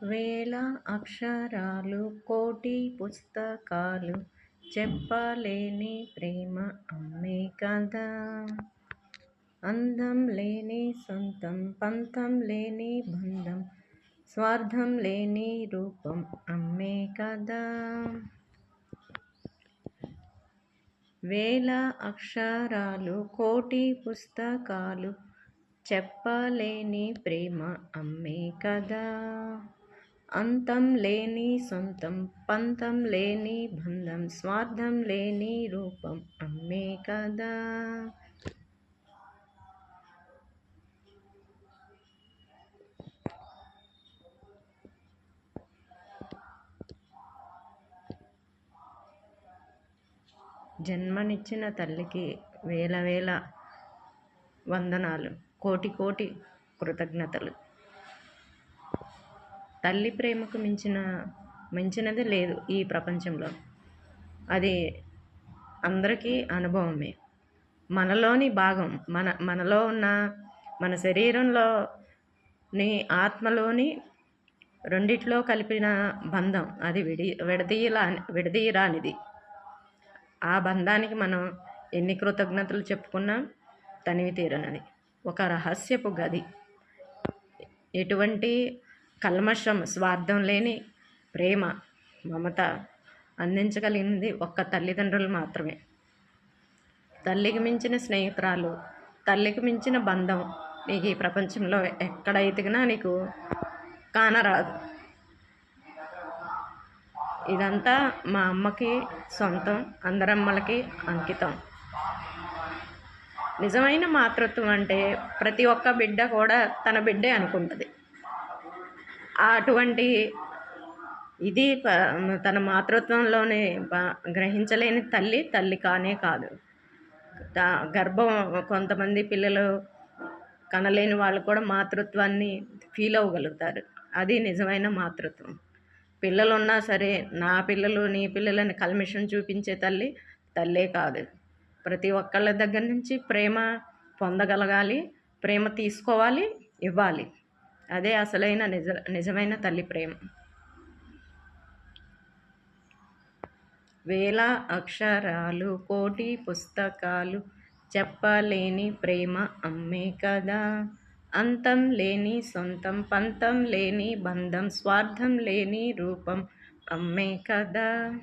వేల అక్షరాలు కోటి పుస్తకాలు చెప్పలేని ప్రేమ అమ్మే కదా. అందం లేని సొంతం పంతం లేని బంధం స్వార్థం లేని రూపం అమ్మే కదా. వేల అక్షరాలు కోటి పుస్తకాలు చెప్పలేని ప్రేమ అమ్మే కదా. అంతం లేని సొంతం పంతం లేని బంధం స్వార్థం లేని రూపం అమ్మే కదా. జన్మనిచ్చిన తల్లికి వేల వేల వందనాలు, కోటి కోటి కృతజ్ఞతలు. తల్లి ప్రేమకు మించినది లేదు ఈ ప్రపంచంలో. అది అందరికీ అనుభవమే. మనలోని భాగం, మనలో ఉన్న మన శరీరంలోని ఆత్మలోని రెండిట్లో కలిపిన బంధం అది విడదీయరానిది. ఆ బంధానికి మనం ఎన్ని కృతజ్ఞతలు చెప్పుకున్నా తనివి తీరనది. ఒక రహస్యపు గది. ఎటువంటి కల్మషం, స్వార్థం లేని ప్రేమ, మమత అందించగలిగింది ఒక్క తల్లిదండ్రులు మాత్రమే. తల్లికి మించిన స్నేహితురాలు, తల్లికి మించిన బంధం నీకు ఈ ప్రపంచంలో ఎక్కడ ఎతికినా నీకు కానరాదు. ఇదంతా మా అమ్మకి సొంతం, అందరమ్మలకి అంకితం. నిజమైన మాతృత్వం అంటే ప్రతి ఒక్క బిడ్డ కూడా తన బిడ్డే అనుకుంటుంది. అటువంటి ఇది తన మాతృత్వంలోనే గ్రహించలేని తల్లి కానే కాదు. గర్భం కొంతమంది పిల్లలు కనలేని వాళ్ళు కూడా మాతృత్వాన్ని ఫీల్ అవ్వగలుగుతారు. అది నిజమైన మాతృత్వం. పిల్లలు ఉన్నా సరే నా పిల్లలు నీ పిల్లలని కల్మిషం చూపించే తల్లే కాదు. ప్రతి ఒక్కళ్ళ దగ్గర నుంచి ప్రేమ పొందగలగాలి, ప్రేమ తీసుకోవాలి, ఇవ్వాలి. అదే అసలైన నిజమైన తల్లి ప్రేమ. వేల అక్షరాలు కోటి పుస్తకాలు చెప్పలేని ప్రేమ అమ్మే కదా. అంతం లేని సొంతం పంతం లేని బంధం స్వార్థం లేని రూపం అమ్మే కదా.